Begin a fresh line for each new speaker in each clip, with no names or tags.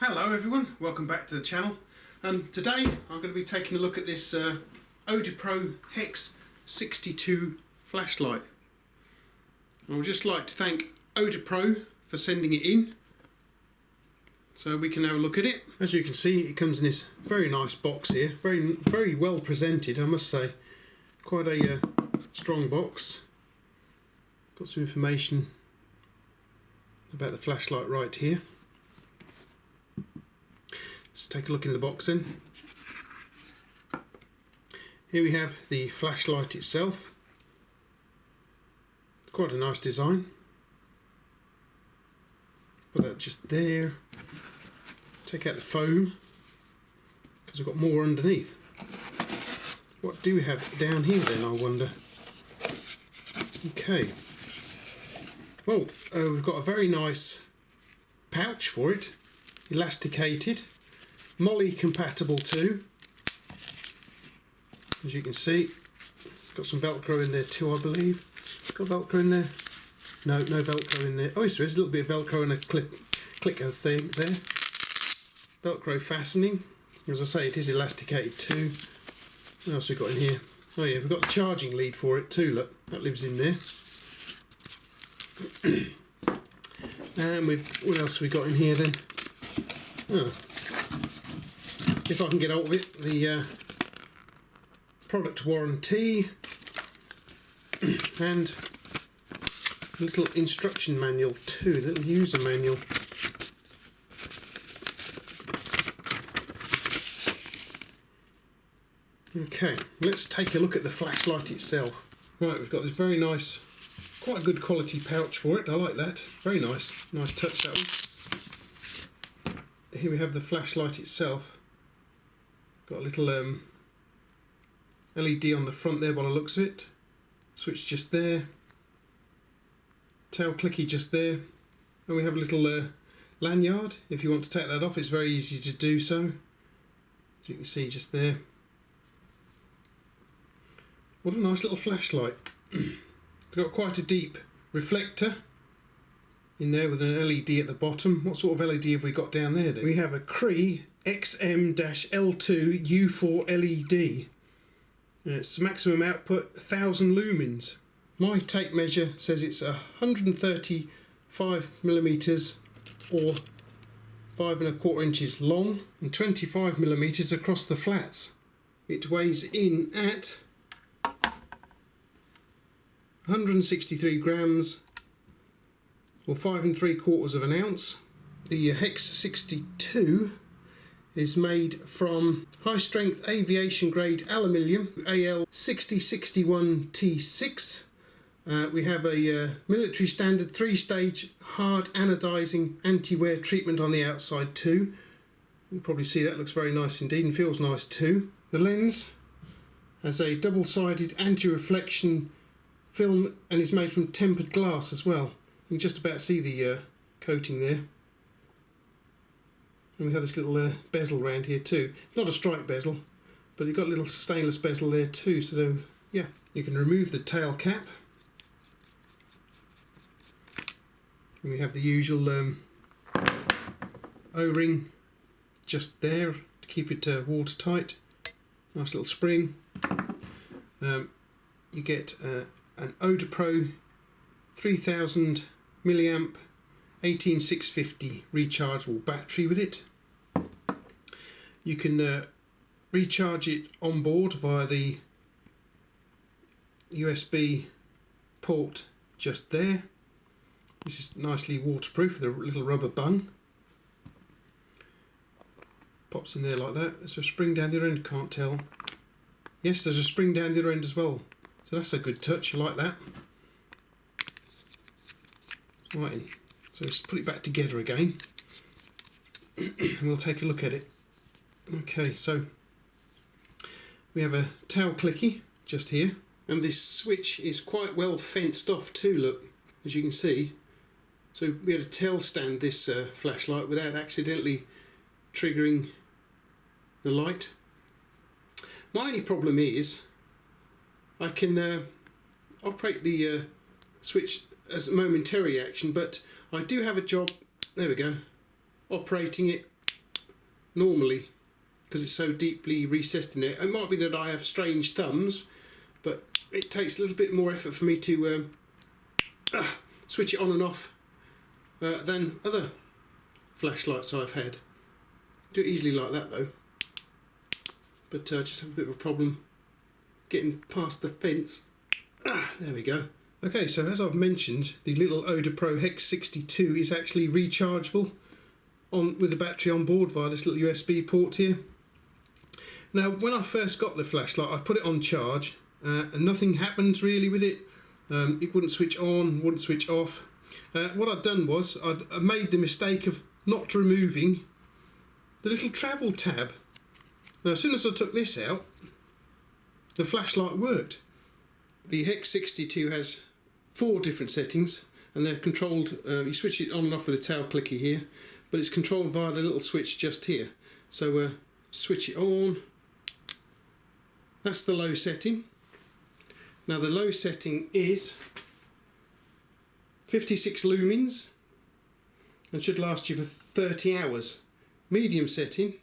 Hello everyone, welcome back to the channel. Today I'm going to be taking a look at this Odepro HEX62 flashlight. I would just like to thank Odepro for sending it in so we can have a look at it. As you can see, it comes in this very nice box here, very well presented, I must say. Quite a strong box. Got some information about the flashlight right here. Let's take a look in the box then. Here we have the flashlight itself. Quite a nice design. Put that just there. Take out the foam because we've got more underneath. What do we have down here then, I wonder? Okay. Well, we've got a very nice pouch for it, elasticated. Molly compatible too, as you can see. Got some velcro in there too, I believe. Got velcro in there? No velcro in there. Oh yes, there is a little bit of velcro and a clicker thing there. Velcro fastening. As I say, it is elasticated too. What else have we got in here? Oh yeah, we've got the charging lead for it too, look, that lives in there. And what else have we got in here then? Oh. If I can get hold of it, the product warranty and a little instruction manual too, a little user manual. Okay, let's take a look at the flashlight itself. Right, we've got this very nice, quite a good quality pouch for it, I like that, very nice, nice touch that one. Here we have the flashlight itself. Got a little LED on the front there by the looks of it. Switch just there. Tail clicky just there. And we have a little lanyard. If you want to take that off, it's very easy to do so. As you can see just there. What a nice little flashlight. It's got quite a deep reflector in there with an LED at the bottom. What sort of LED have we got down there then? We have a Cree XM-L2 U4 LED. It's maximum output 1000 lumens. My tape measure says it's 135 millimeters or 5¼ inches long and 25 millimeters across the flats. It weighs in at 163 grams or 5¾ of an ounce. The HEX62 is made from high strength aviation grade aluminium AL6061T6. We have a military standard 3-stage hard anodizing anti-wear treatment on the outside too. You can probably see that looks very nice indeed and feels nice too. The lens has a double-sided anti-reflection film and is made from tempered glass as well. You can just about see the coating there. And we have this little bezel around here too. It's not a stripe bezel, but you've got a little stainless bezel there too, so yeah. You can remove the tail cap. And we have the usual O-ring just there to keep it watertight. Nice little spring. You get an Odepro 3000 milliamp 18650 rechargeable battery with it. You can recharge it on board via the USB port just there, which is nicely waterproof with a little rubber bung. Pops in there like that. There's a spring down the other end, can't tell. Yes, there's a spring down the other end as well, so that's a good touch, I like that. Right, so let's put it back together again and we'll take a look at it. Okay, so we have a tail clicky just here, and this switch is quite well fenced off too, look, as you can see. So we had a tail stand this flashlight without accidentally triggering the light. My only problem is I can operate the switch as a momentary action, but I do have a job, there we go, operating it normally because it's so deeply recessed in it. It might be that I have strange thumbs, but it takes a little bit more effort for me to switch it on and off than other flashlights I've had. Do it easily like that though, but just have a bit of a problem getting past the fence. There we go. Okay, so as I've mentioned, the little Odepro HEX62 is actually rechargeable with the battery on board via this little USB port here. Now, when I first got the flashlight, I put it on charge and nothing happened really with it. It wouldn't switch on, wouldn't switch off. What I'd done was I made the mistake of not removing the little travel tab. Now, as soon as I took this out, the flashlight worked. The HEX62 has 4 different settings, and they're controlled. You switch it on and off with a tail clicker here, but it's controlled via the little switch just here. So switch it on. That's the low setting. Now the low setting is 56 lumens and should last you for 30 hours. Medium setting,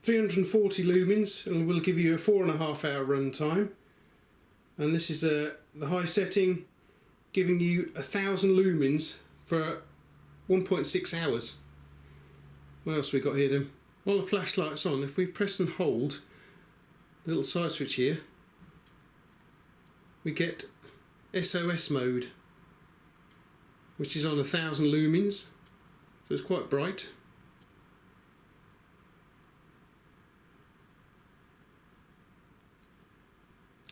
340 lumens, and will give you a 4.5 hour run time. And this is the high setting, giving you 1000 lumens for 1.6 hours. What else we got here then? While the flashlight's on, if we press and hold the little side switch here, we get SOS mode, which is on 1000 lumens, so it's quite bright.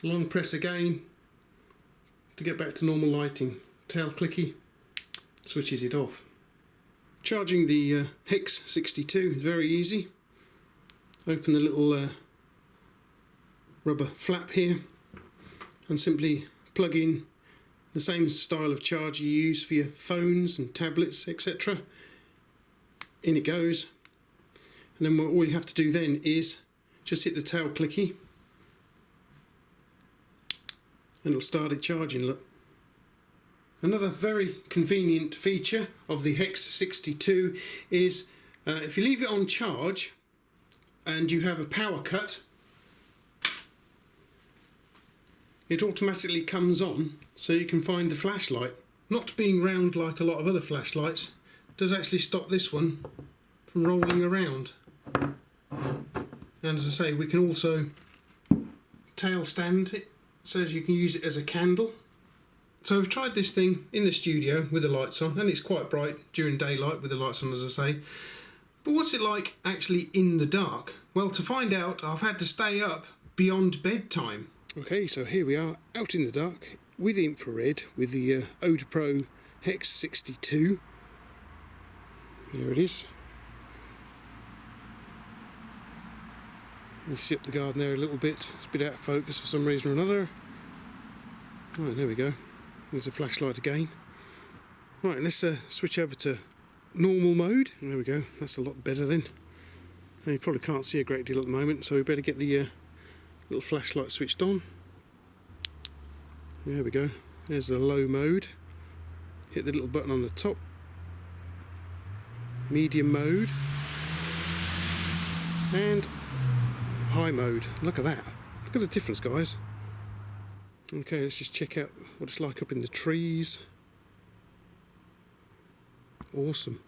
Long press again to get back to normal lighting. Tail clicky switches it off. Charging the HEX62 is very easy. Open the little rubber flap here and simply plug in the same style of charger you use for your phones and tablets, etc. In it goes, and then all you have to do then is just hit the tail clicky and it'll start it charging. Look. Another very convenient feature of the HEX62 is if you leave it on charge and you have a power cut, it automatically comes on so you can find the flashlight. Not being round like a lot of other flashlights does actually stop this one from rolling around. And as I say, we can also tail stand it so you can use it as a candle. So we've tried this thing in the studio with the lights on, and it's quite bright during daylight with the lights on, as I say. But what's it like actually in the dark? Well, to find out, I've had to stay up beyond bedtime. Okay, so here we are out in the dark with infrared with the Odepro HEX62. There it is. You see up the garden there a little bit. It's a bit out of focus for some reason or another. Oh, there we go. There's a flashlight again. Right, let's switch over to normal mode. There we go. That's a lot better then. Now, you probably can't see a great deal at the moment, so we better get the little flashlight switched on. There we go. There's the low mode. Hit the little button on the top. Medium mode. And high mode. Look at that. Look at the difference, guys. Okay, let's just check out what it's like up in the trees. Awesome.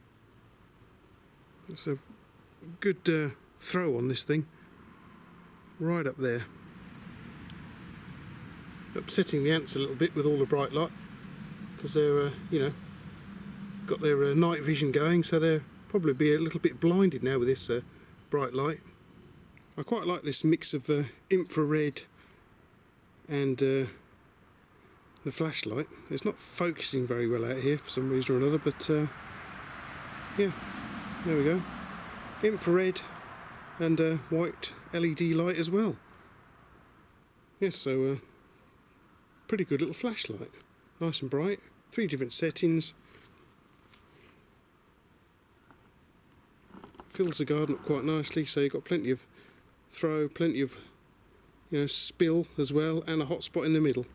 That's a good throw on this thing. Right up there. Upsetting the ants a little bit with all the bright light, because they're, you know, got their night vision going, so they'll probably be a little bit blinded now with this bright light. I quite like this mix of infrared and the flashlight. It's not focusing very well out here for some reason or another, but yeah, there we go. Infrared and white LED light as well. Yes, so pretty good little flashlight. Nice and bright. 3 different settings. Fills the garden up quite nicely, so you've got plenty of throw, plenty of, you know, spill as well, and a hot spot in the middle.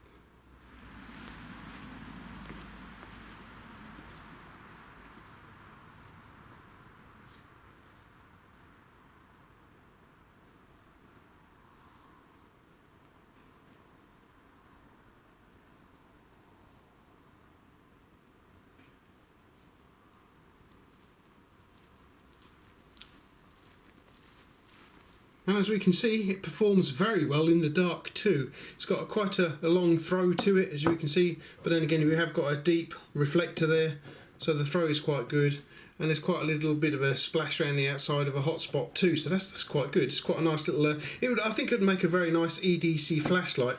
and as we can see, it performs very well in the dark too. It's got quite a long throw to it, as you can see, but then again we have got a deep reflector there, so the throw is quite good, and there's quite a little bit of a splash around the outside of a hotspot too, so that's quite good. It's quite a nice little I think it would make a very nice EDC flashlight.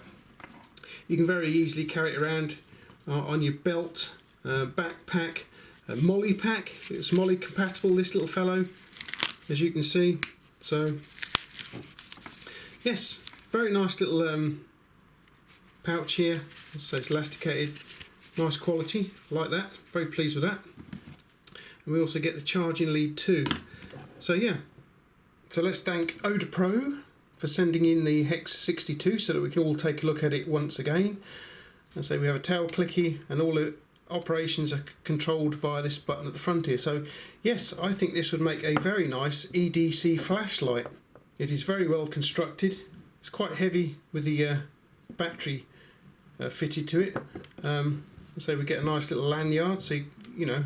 You can very easily carry it around on your belt, backpack, molly pack. It's molly compatible, this little fellow, as you can see. So yes, very nice little pouch here. So it's elasticated, nice quality, like that. Very pleased with that. And we also get the charging lead too. So yeah, so let's thank Odepro for sending in the HEX62 so that we can all take a look at it once again. And so we have a tail clicky, and all the operations are controlled via this button at the front here. So yes, I think this would make a very nice EDC flashlight. It is very well constructed. It's quite heavy with the battery fitted to it. So we get a nice little lanyard, so you know,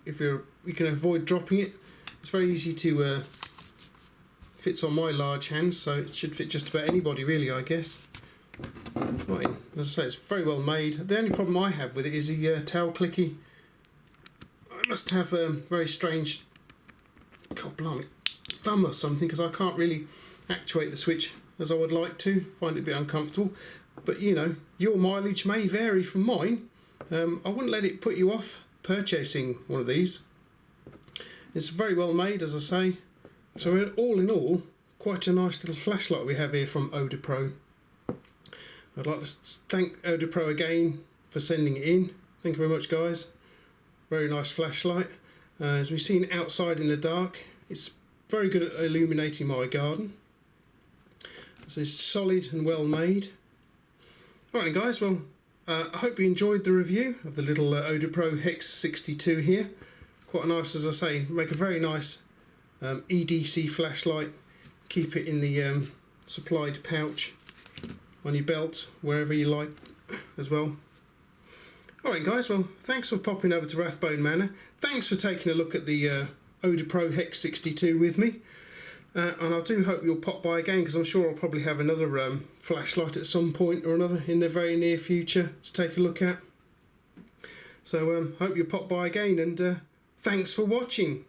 if you can avoid dropping it. It's very easy to fits on my large hands, so it should fit just about anybody really, I guess. Right, as I say, it's very well made. The only problem I have with it is the tail clicky. I must have a very strange, God blimey, thumb or something, because I can't really actuate the switch as I would like to. Find it a bit uncomfortable. But you know, your mileage may vary from mine. I wouldn't let it put you off purchasing one of these. It's very well made, as I say. So all in all, quite a nice little flashlight we have here from Odepro. I'd like to thank Odepro again for sending it in. Thank you very much, guys. Very nice flashlight. As we've seen outside in the dark, it's very good at illuminating my garden. So it's solid and well made. Alright then, guys, well, I hope you enjoyed the review of the little Odepro HEX62 here. Quite nice, as I say, make a very nice EDC flashlight. Keep it in the supplied pouch on your belt, wherever you like as well. Alright guys, well, thanks for popping over to Rathbone Manor. Thanks for taking a look at the Odepro HEX62 with me. And I do hope you'll pop by again, because I'm sure I'll probably have another flashlight at some point or another in the very near future to take a look at. So hope you'll pop by again, and thanks for watching.